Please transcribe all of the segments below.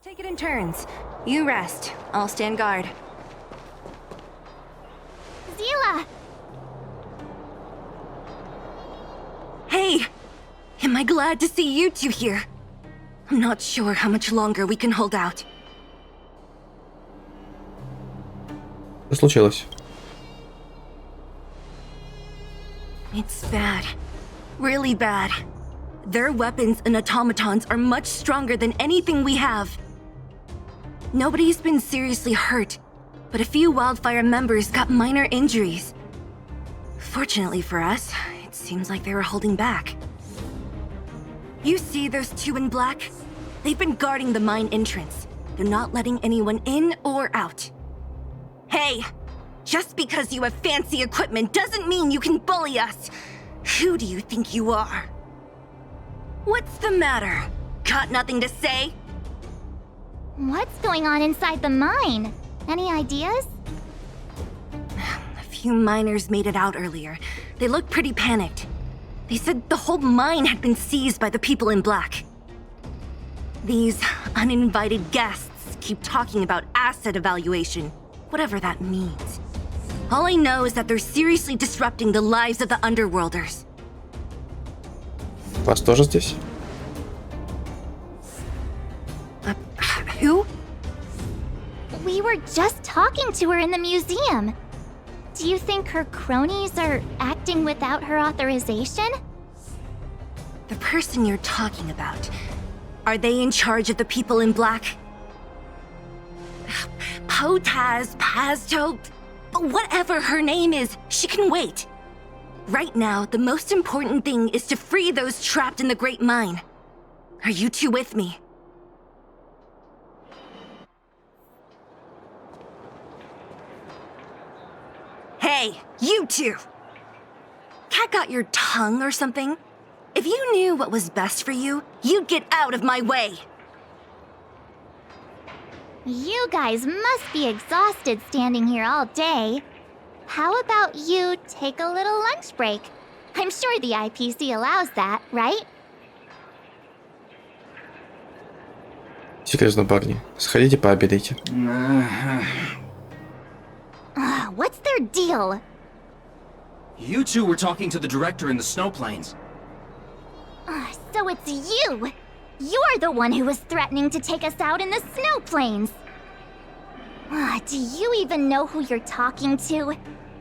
take it in turns. You rest. I'll stand guard. Zila! Hey! Am I glad to see you two here? I'm not sure how much longer we can hold out. Что случилось? It's bad. Really bad. Their weapons and automatons are much stronger than anything we have. Nobody's been seriously hurt, but a few Wildfire members got minor injuries. Fortunately for us, it seems like they were holding back. You see those two in black? They've been guarding the mine entrance. They're not letting anyone in or out. Hey! Just because you have fancy equipment doesn't mean you can bully us! Who do you think you are? What's the matter? Got nothing to say? What's going on inside the mine? Any ideas? A few miners made it out earlier. They looked pretty panicked. They said the whole mine had been seized by the people in black. These uninvited guests keep talking about asset evaluation, whatever that means. All I know is that they're seriously disrupting the lives of the Underworlders. Вас тоже здесь? Who? We were just talking to her in the museum. Do you think her cronies are acting without her authorization? The person you're talking about. Are they in charge of the people in black? Potaz, Pazto, whatever her name is, she can wait. Right now, the most important thing is to free those trapped in the Great Mine. Are you two with me? Hey, you two! Cat got your tongue or something? If you knew what was best for you, you'd get out of my way! You guys must be exhausted standing here all day. How about you take a little lunch break? I'm sure the IPC allows that, right? Серьезно, парни, сходите пообедайте. What's their deal? You two were talking to the director in the snowplains. So it's you! You're the one who was threatening to take us out in the snow plains! Do you even know who you're talking to?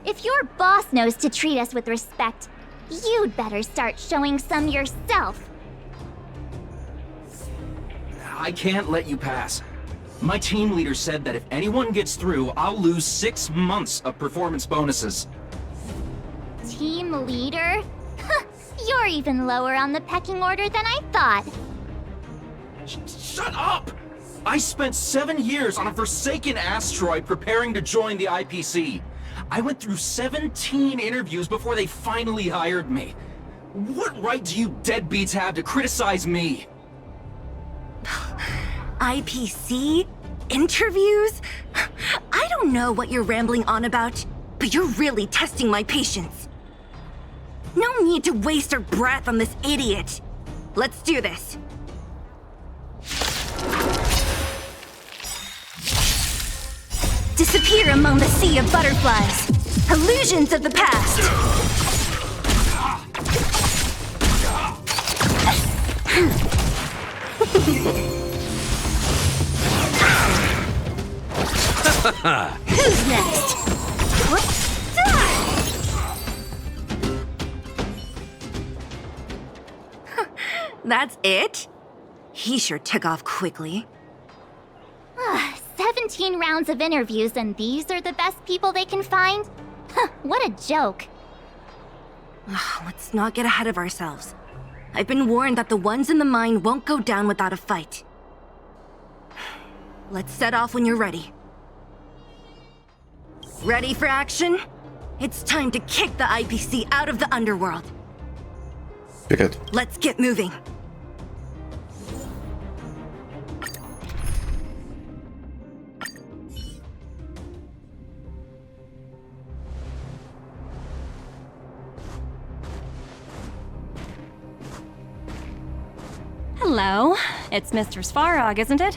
If your boss knows to treat us with respect, you'd better start showing some yourself. I can't let you pass. My team leader said that if anyone gets through, I'll lose 6 months of performance bonuses. Team leader? You're even lower on the pecking order than I thought. Shut up! I spent 7 years on a forsaken asteroid preparing to join the IPC. I went through 17 interviews before they finally hired me. What right do you deadbeats have to criticize me? IPC? Interviews? I don't know what you're rambling on about, but you're really testing my patience. No need to waste our breath on this idiot. Let's do this. Disappear among the sea of butterflies. Illusions of the past. Who's next? What's that? That's it? He sure took off quickly. 17 rounds of interviews and these are the best people they can find? What a joke. Let's not get ahead of ourselves. I've been warned that the ones in the mine won't go down without a fight. Let's set off when you're ready. Ready for action? It's time to kick the IPC out of the underworld. Вперед. Let's get moving. Hello. It's Mr. Svarog, isn't it?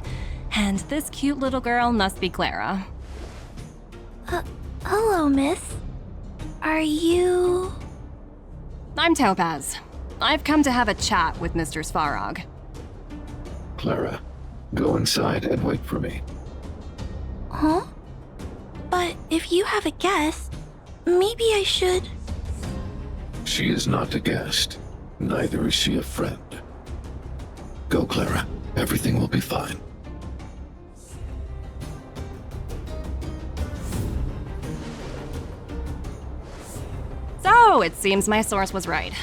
And this cute little girl must be Clara. Hello, miss. Are you... I'm Topaz. I've come to have a chat with Mr. Svarog. Clara, go inside and wait for me. Huh? But if you have a guest, maybe I should... She is not a guest. Neither is she a friend. Go, Clara. Everything will be fine. So, it seems my source was right.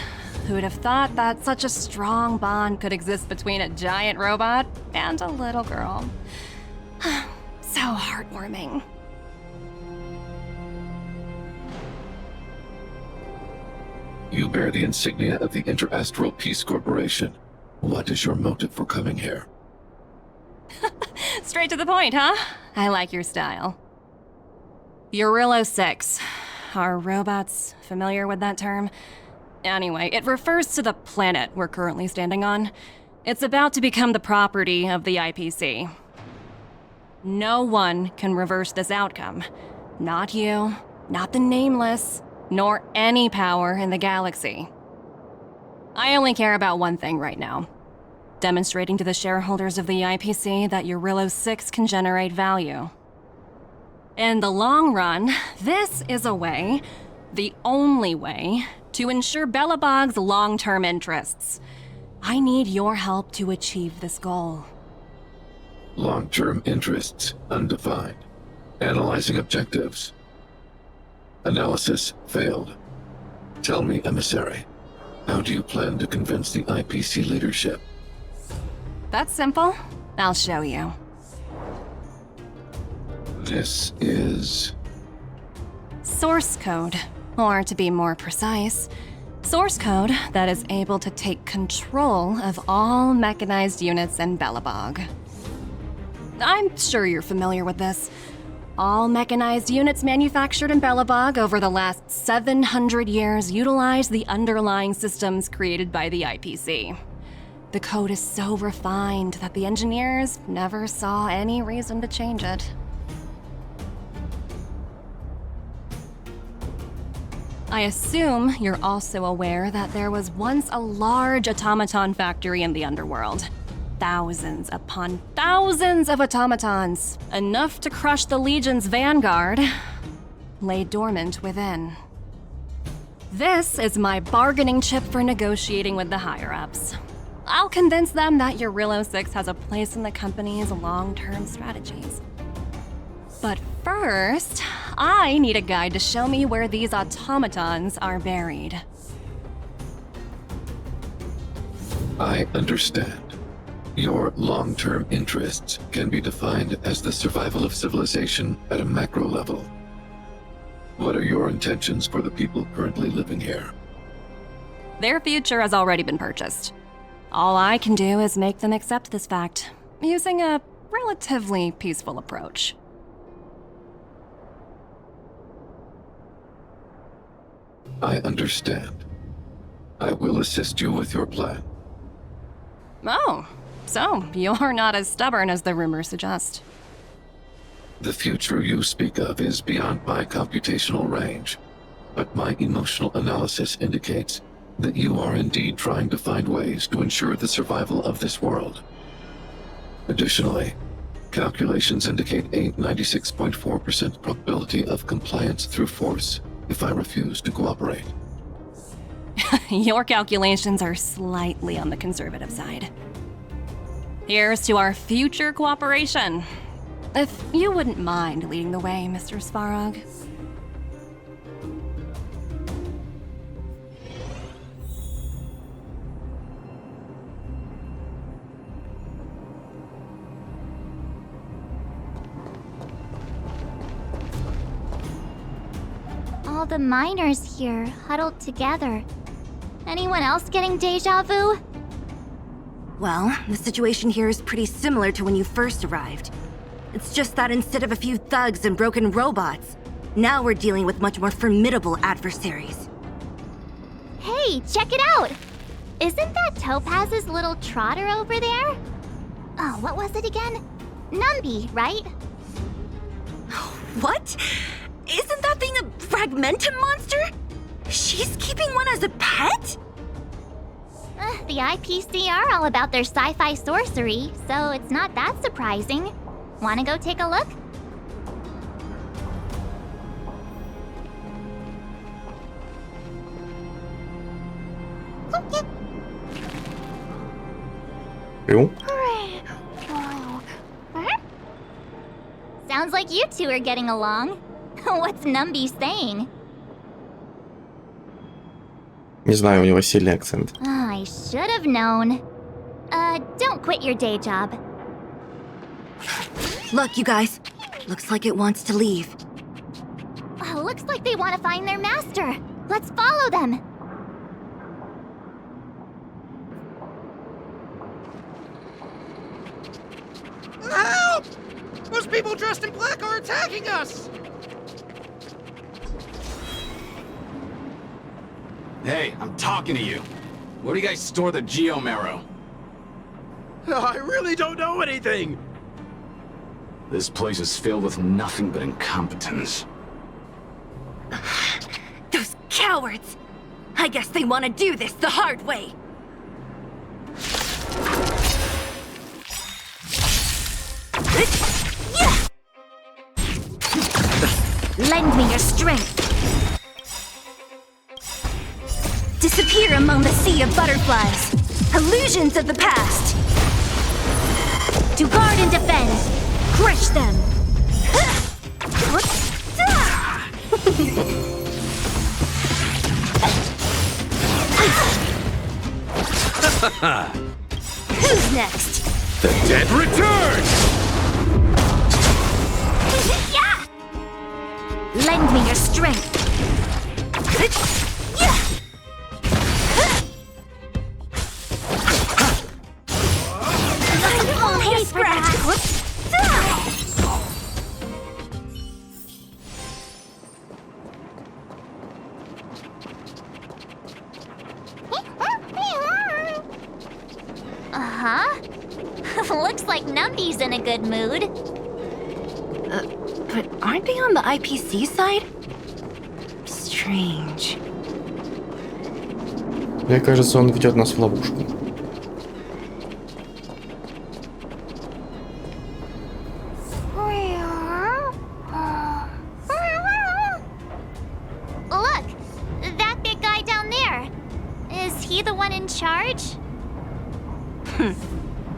Who would have thought that such a strong bond could exist between a giant robot and a little girl? So heartwarming. You bear the insignia of the Interastral Peace Corporation. What is your motive for coming here? Straight to the point, huh? I like your style. Eurillo 6. Are robots familiar with that term? Anyway, it refers to the planet we're currently standing on. It's about to become the property of the IPC. No one can reverse this outcome. Not you, not the Nameless, nor any power in the galaxy. I only care about one thing right now. Demonstrating to the shareholders of the IPC that Eurillo 6 can generate value. In the long run, this is a way, the only way, to ensure Belobog's long-term interests. I need your help to achieve this goal. Long-term interests undefined. Analyzing objectives. Analysis failed. Tell me, emissary, how do you plan to convince the IPC leadership? That's simple. I'll show you. This is... Source code, or to be more precise, source code that is able to take control of all mechanized units in Belobog. I'm sure you're familiar with this. All mechanized units manufactured in Belobog over the last 700 years utilize the underlying systems created by the IPC. The code is so refined that the engineers never saw any reason to change it. I assume you're also aware that there was once a large automaton factory in the underworld. Thousands upon thousands of automatons, enough to crush the Legion's vanguard, lay dormant within. This is my bargaining chip for negotiating with the higher-ups. I'll convince them that Eurillo 6 has a place in the company's long-term strategies. But first, I need a guide to show me where these automatons are buried. I understand. Your long-term interests can be defined as the survival of civilization at a macro level. What are your intentions for the people currently living here? Their future has already been purchased. All I can do is make them accept this fact, using a relatively peaceful approach. I understand. I will assist you with your plan. Oh, so you're not as stubborn as the rumors suggest. The future you speak of is beyond my computational range, but my emotional analysis indicates that you are indeed trying to find ways to ensure the survival of this world. Additionally, calculations indicate a 96.4% probability of compliance through force if I refuse to cooperate. Your calculations are slightly on the conservative side. Here's to our future cooperation. If you wouldn't mind leading the way, Mr. Svarog. All the miners here, huddled together. Anyone else getting deja vu? Well, the situation here is pretty similar to when you first arrived. It's just that instead of a few thugs and broken robots, now we're dealing with much more formidable adversaries. Hey, check it out! Isn't that Topaz's little trotter over there? Oh, what was it again? Numby, right? What? Isn't that thing a fragmentum monster? She's keeping one as a pet? The IPC are all about their sci-fi sorcery, so it's not that surprising. Wanna go take a look? Ю? Sounds like you two are getting along. What's Numby saying? Не знаю, у него сильный акцент. I should have known. Don't quit your day job. Look, you guys. Looks like it wants to leave. Looks like they want to find their master. Let's follow them. Help! Those people dressed in black are attacking us! Hey, I'm talking to you. Where do you guys store the Geomarrow? I really don't know anything! This place is filled with nothing but incompetence. Those cowards! I guess they want to do this the hard way. Lend me your strength. Disappear among the sea of butterflies. Illusions of the past. To guard and defend. Crush them. Who's next? The dead return! Yeah! Lend me your strength. I won't hit a scratch. Looks like Numby's in a good mood. But aren't they on the IPC side? Strange. Мне кажется, он ведет нас в ловушку. Look! That big guy down there. Is he the one in charge?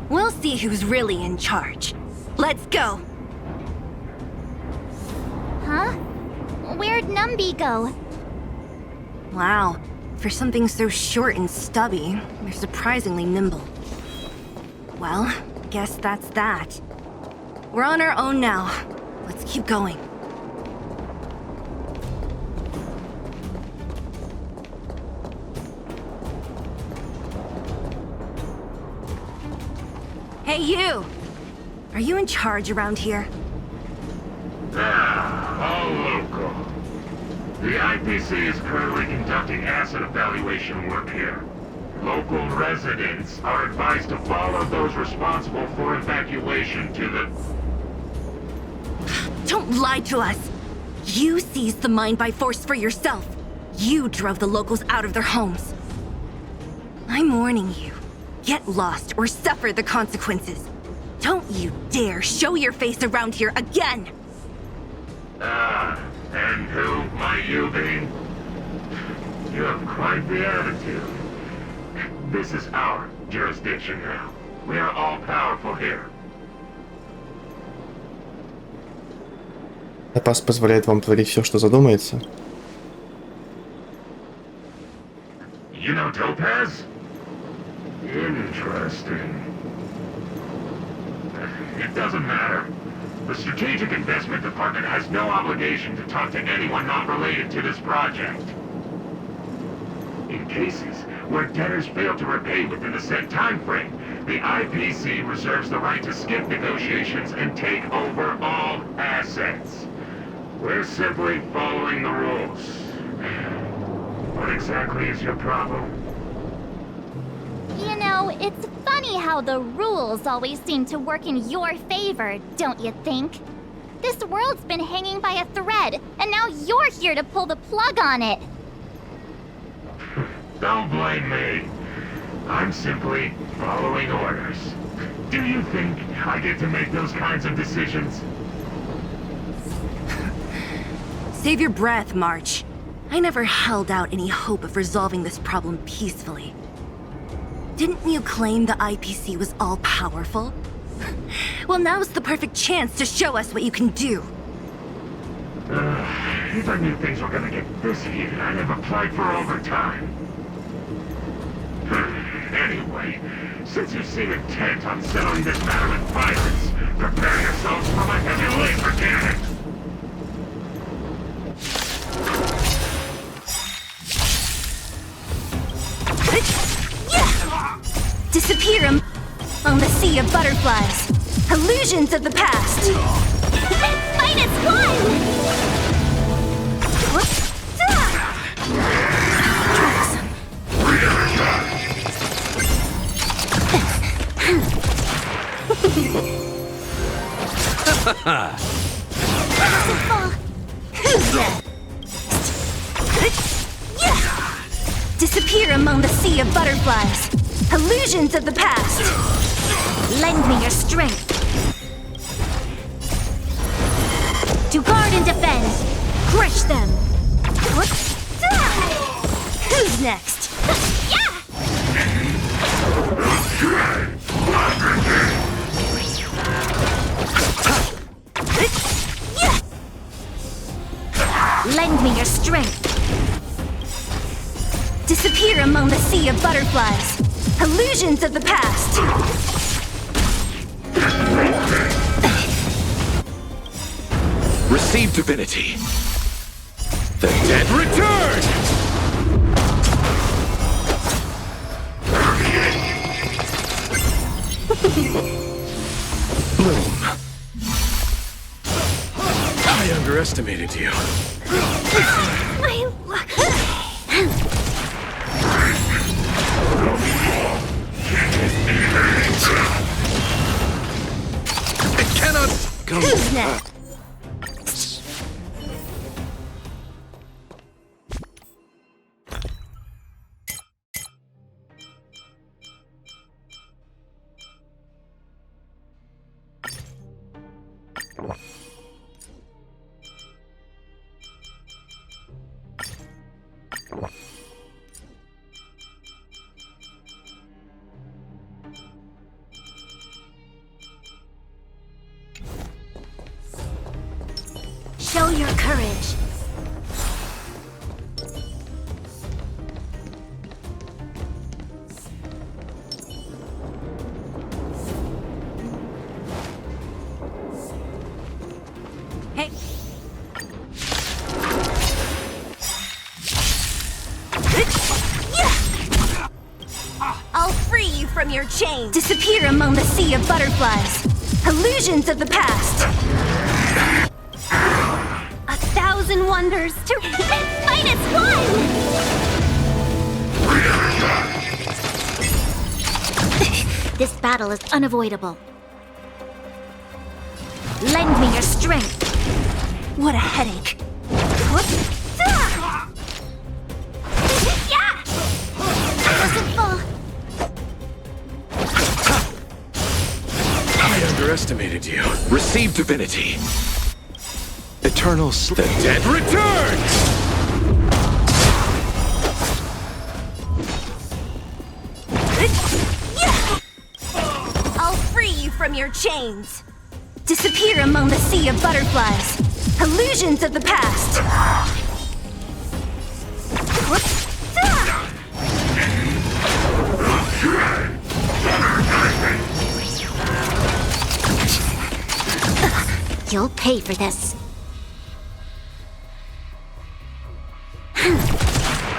We'll see who's really in charge. Let's go. Huh? Where'd Numby go? Wow. For something so short and stubby, they're surprisingly nimble. Well, guess that's that. We're on our own now. Let's keep going. Hey, you! Are you in charge around here? All local. The IPC is currently conducting asset evaluation work here. Local residents are advised to follow those responsible for evacuation to the... Don't lie to us! You seized the mine by force for yourself. You drove the locals out of their homes. I'm warning you. Get lost or suffer the consequences. Don't you dare show your face around here again! And who might you be? You have quite the attitude. This is our jurisdiction now. We are all powerful here. Запас позволяет вам творить все, что задумается. You know Topaz? Interesting. It doesn't matter. The Strategic Investment Department has no obligation to talk to anyone not related to this project. In cases where debtors fail to repay within the set time frame, the IPC reserves the right to skip negotiations and take over all assets. We're simply following the rules. What exactly is your problem? You know, know, it's funny how the rules always seem to work in your favor, don't you think? This world's been hanging by a thread, and now you're here to pull the plug on it. Don't blame me. I'm simply following orders. Do you think I get to make those kinds of decisions? Save your breath, March. I never held out any hope of resolving this problem peacefully. Didn't you claim the IPC was all-powerful? Well, now's the perfect chance to show us what you can do. If I knew things were gonna get this heated, I'd have applied for overtime. Anyway, since you seem intent on settling this matter with violence, prepare yourselves for my heavy laser cannon! Disappear on the sea of butterflies. Illusions of the past. Minus one! Disappear among the sea of butterflies. Illusions of the past. Lend me your strength. To guard and defend. Crush them. Who's next? Lend me your strength. Disappear among the sea of butterflies. Illusions of the past. Receive divinity. The dead return! Bloom. I underestimated you. My luck. It cannot go. Who's next? Show your courage. Hey. I'll free you from your chains. Disappear among the sea of butterflies. Illusions of the past. 1,000 wonders to -1! This battle is unavoidable. Lend me your strength. What a headache. I underestimated you. Receive divinity. Eternal The dead returns! I'll free you from your chains. Disappear among the sea of butterflies. Illusions of the past. You'll pay for this.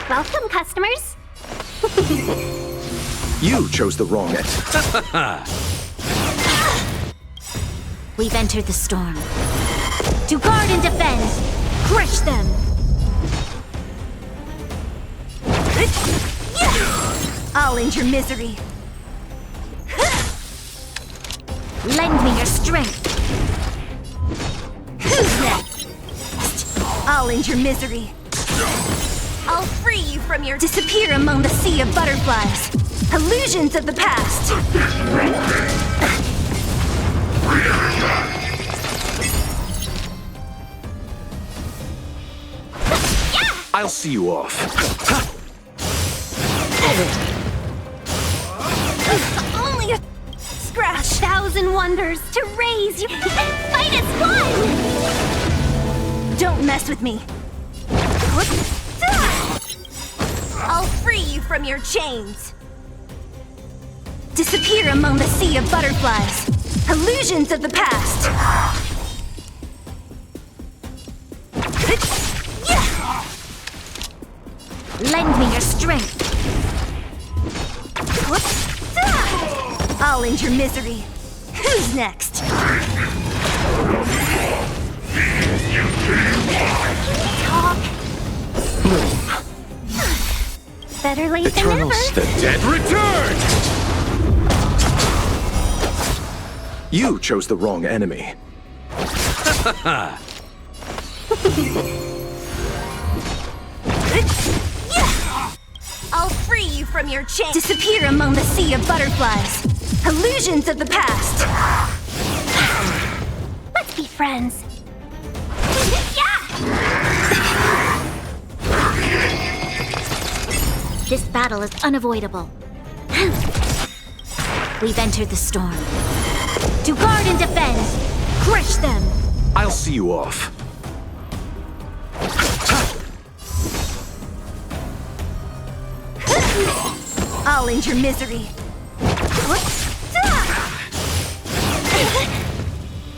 Welcome, customers. You chose the wrong end. We've entered the storm. To guard and defend. Crush them. I'll end your misery. Lend me your strength. Who's next? I'll end your misery. I'll free you from your disappear among the sea of butterflies. Illusions of the past. I'll see you off. Only a scratch. Thousand wonders to raise you and fight as one! Don't mess with me. I'll free you from your chains. Disappear among the sea of butterflies. Illusions of the past. Lend me your strength. I'll end your misery. Who's next? Talk. Better late than Eternal never. the dead return! You chose the wrong enemy. I'll free you from your chains. Disappear among the sea of butterflies. Illusions of the past. Let's be friends. This battle is unavoidable. We've entered the storm. To guard and defend, crush them. I'll see you off. I'll end your misery.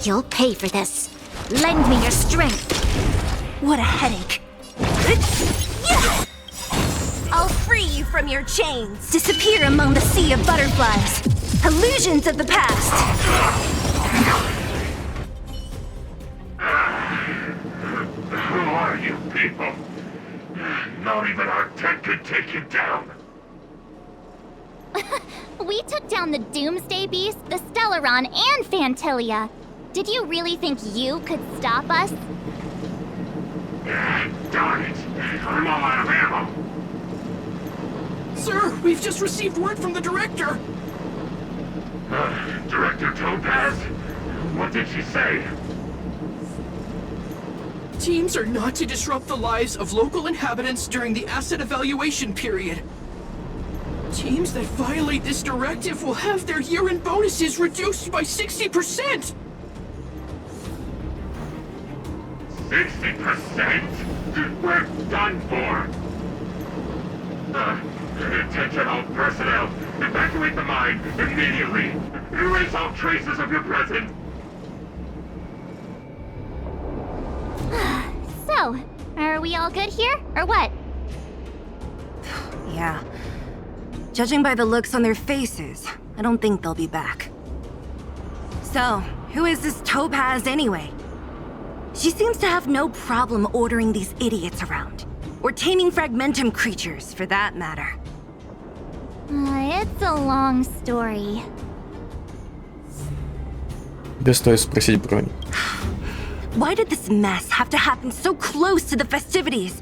You'll pay for this. Lend me your strength. What a headache. I'll free you from your chains. Disappear among the sea of butterflies. Illusions of the past. Who are you people? Not even our tech could take you down. We took down the Doomsday Beast, the Stellaron, and Fantilia. Did you really think you could stop us? Darn it! I'm all out of ammo. Sir, we've just received word from the director. Director Topaz? What did she say? Teams are not to disrupt the lives of local inhabitants during the asset evaluation period. Teams that violate this directive will have their year-end bonuses reduced by 60%! 60%? We're done for! Attention all personnel! Evacuate the mine immediately! Erase all traces of your presence! So, are we all good here, or what? Yeah. Judging by the looks on their faces, I don't think they'll be back. So, who is this Topaz anyway? She seems to have no problem ordering these idiots around. Or taming fragmentum creatures, for that matter. It's a long story. Тебе стоит спросить бронь. Why did this mess have to happen so close to the festivities?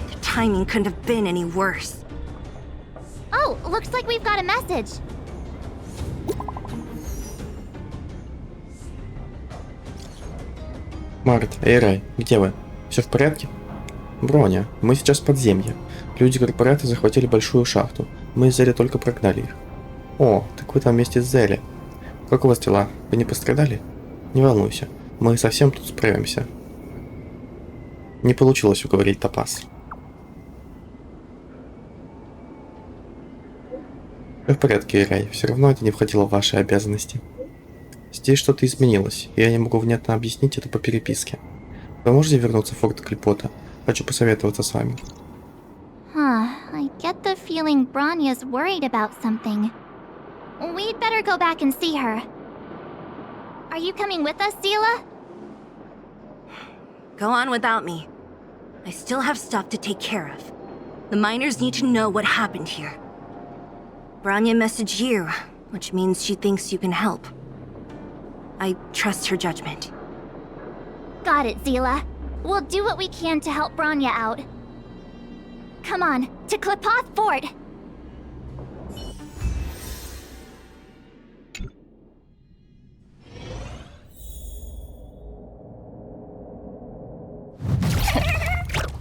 The timing couldn't have been any worse. Oh, looks like we've got a message. Март, Рай, где вы? Все в порядке? Броня, мы сейчас в подземье. Люди корпорации захватили большую шахту. Мы с Зелли только прогнали их. О, так вы там вместе с Зелли. Как у вас дела? Вы не пострадали? Не волнуйся, мы совсем тут справимся. Не получилось уговорить Топаз. Все в порядке, Рай. Все равно это не входило в ваши обязанности. Здесь что-то изменилось, и я не могу внятно объяснить это по переписке. Вы можете вернуться в форт Клипота? Хочу посоветоваться с вами. I get the feeling Bronya's worried about something. We'd better go back and see her. Are you coming with us, Seela? Go on without me. I still have stuff to take care of. The miners need to know what happened here. Bronya messaged you, which means she thinks you can help. I trust her judgment. Got it, Zila. We'll do what we can to help Bronya out. Come on, to Klipoth Fort!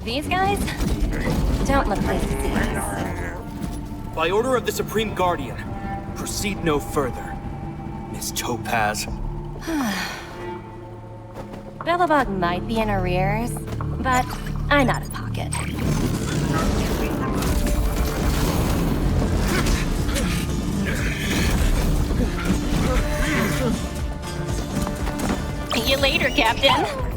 These guys don't look pleased to see us. By order of the Supreme Guardian, proceed no further. Miss Topaz. Billabong might be in arrears, but I'm out of pocket. See you later, Captain.